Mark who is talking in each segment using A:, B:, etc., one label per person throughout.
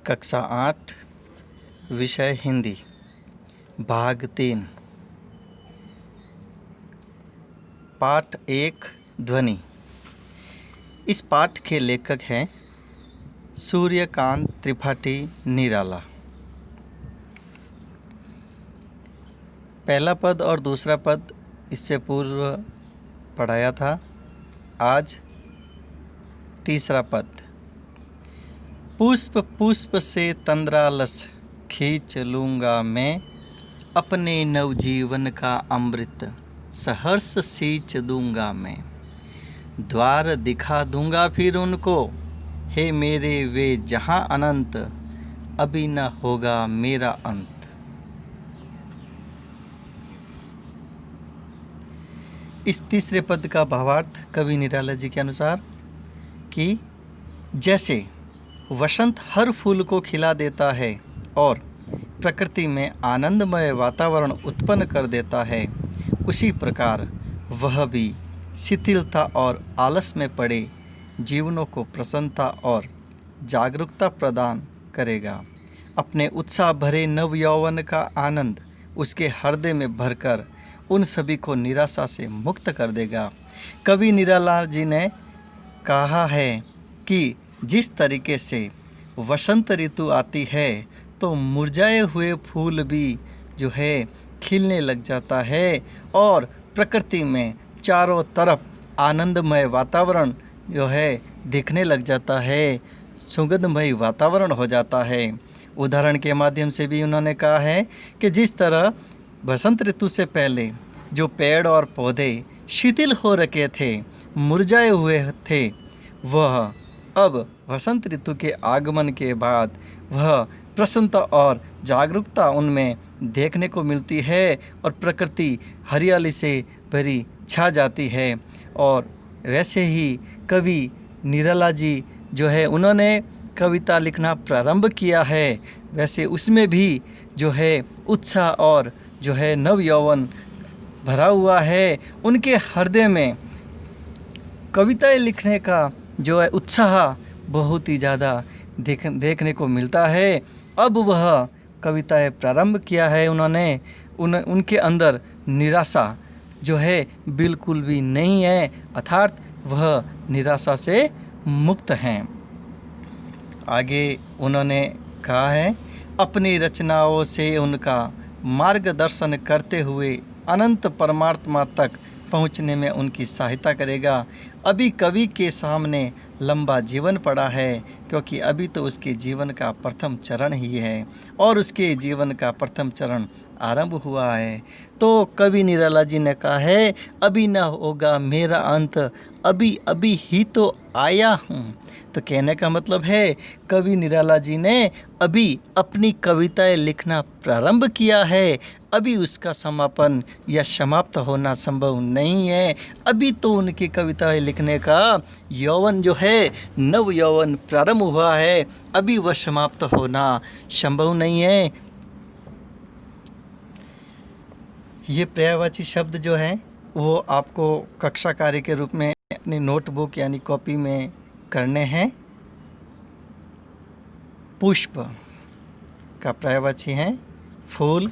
A: कक्षा 8 विषय हिंदी भाग 3 पाठ 1 ध्वनि। इस पाठ के लेखक हैं सूर्यकांत त्रिपाठी निराला। पहला पद और दूसरा पद इससे पूर्व पढ़ाया था। आज तीसरा पद। पुष्प पुष्प से तंद्रालस खींच लूँगा मैं, अपने नवजीवन का अमृत सहर्ष सींच दूँगा मैं। द्वार दिखा दूँगा फिर उनको, हे मेरे वे जहाँ अनंत, अभी न होगा मेरा अंत। इस तीसरे पद का भावार्थ कवि निराला जी के अनुसार कि जैसे वसंत हर फूल को खिला देता है और प्रकृति में आनंदमय वातावरण उत्पन्न कर देता है, उसी प्रकार वह भी शिथिलता और आलस में पड़े जीवनों को प्रसन्नता और जागरूकता प्रदान करेगा। अपने उत्साह भरे नवयौवन का आनंद उसके हृदय में भरकर उन सभी को निराशा से मुक्त कर देगा। कवि निराला जी ने कहा है कि जिस तरीके से वसंत ऋतु आती है तो मुरझाए हुए फूल भी जो है खिलने लग जाता है और प्रकृति में चारों तरफ आनंदमय वातावरण जो है दिखने लग जाता है, सुगंधमय वातावरण हो जाता है। उदाहरण के माध्यम से भी उन्होंने कहा है कि जिस तरह वसंत ऋतु से पहले जो पेड़ और पौधे शिथिल हो रखे थे, मुरझाए हुए थे, वह अब वसंत ऋतु के आगमन के बाद वह प्रसन्नता और जागरूकता उनमें देखने को मिलती है और प्रकृति हरियाली से भरी छा जाती है। और वैसे ही कवि निराला जी जो है उन्होंने कविता लिखना प्रारंभ किया है, वैसे उसमें भी जो है उत्साह और जो है नवयौवन भरा हुआ है। उनके हृदय में कविताएं लिखने का जो है उत्साह बहुत ही ज़्यादा देखने को मिलता है। अब वह कविताएं प्रारंभ किया है उन्होंने, उनके अंदर निराशा जो है बिल्कुल भी नहीं है, अर्थात वह निराशा से मुक्त हैं। आगे उन्होंने कहा है, अपनी रचनाओं से उनका मार्गदर्शन करते हुए अनंत परमात्मा तक पहुंचने में उनकी सहायता करेगा। अभी कवि के सामने लंबा जीवन पड़ा है, क्योंकि अभी तो उसके जीवन का प्रथम चरण ही है और उसके जीवन का प्रथम चरण आरंभ हुआ है। तो कवि निराला जी ने कहा है, अभी न होगा मेरा अंत, अभी अभी ही तो आया हूँ। तो कहने का मतलब है कवि निराला जी ने अभी अपनी कविताएं लिखना प्रारंभ किया है, अभी उसका समापन या समाप्त होना संभव नहीं है। अभी तो उनकी कविताएं लिखने का यौवन जो है नव यौवन प्रारंभ हुआ है, अभी वह समाप्त होना संभव नहीं है। ये पर्यायवाची शब्द जो हैं वो आपको कक्षा कार्य के रूप में अपनी नोटबुक यानी कॉपी में करने हैं। पुष्प का पर्यायवाची है फूल,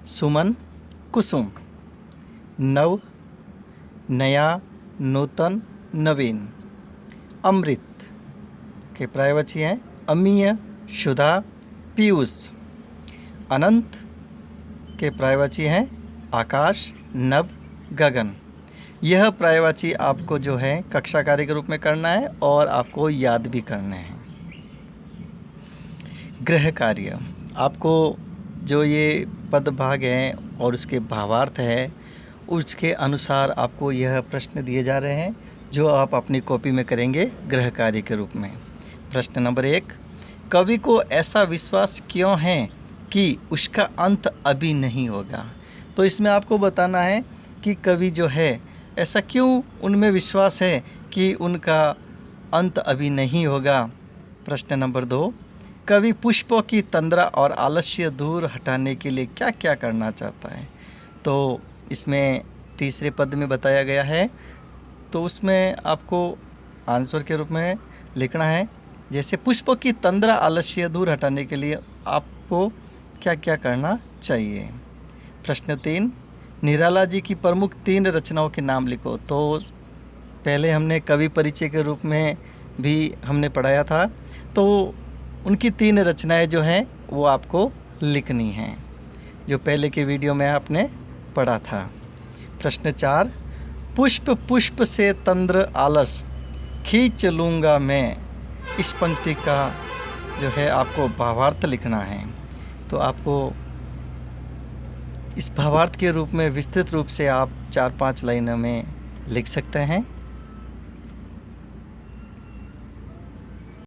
A: सुमन, कुसुम। नव, नया, नूतन, नवीन। अमृत के पर्यायवाची हैं अमीय, शुदा, पीयूष। अनंत के पर्यायवाची हैं आकाश, नभ, गगन। यह पर्यायवाची आपको जो है कक्षा कार्य के रूप में करना है और आपको याद भी करने हैं। गृह कार्य, आपको जो ये पद भाग हैं और उसके भावार्थ है उसके अनुसार आपको यह प्रश्न दिए जा रहे हैं जो आप अपनी कॉपी में करेंगे गृह कार्य के रूप में। प्रश्न नंबर 1, कवि को ऐसा विश्वास क्यों है कि उसका अंत अभी नहीं होगा? तो इसमें आपको बताना है कि कवि जो है ऐसा क्यों उनमें विश्वास है कि उनका अंत अभी नहीं होगा। प्रश्न नंबर 2, कवि पुष्पों की तंद्रा और आलस्य दूर हटाने के लिए क्या क्या करना चाहता है? तो इसमें तीसरे पद में बताया गया है, तो उसमें आपको आंसर के रूप में लिखना है, जैसे पुष्पों की तंद्रा आलस्य दूर हटाने के लिए आपको क्या क्या करना चाहिए। प्रश्न 3, निराला जी की प्रमुख 3 रचनाओं के नाम लिखो। तो पहले हमने कवि परिचय के रूप में भी हमने पढ़ाया था, तो उनकी 3 रचनाएं जो हैं वो आपको लिखनी हैं, जो पहले के वीडियो में आपने पढ़ा था। प्रश्न 4, पुष्प पुष्प से तंद्र आलस खींच लूँगा मैं। इस पंक्ति का जो है आपको भावार्थ लिखना है। तो आपको इस भावार्थ के रूप में विस्तृत रूप से आप 4-5 लाइनों में लिख सकते हैं।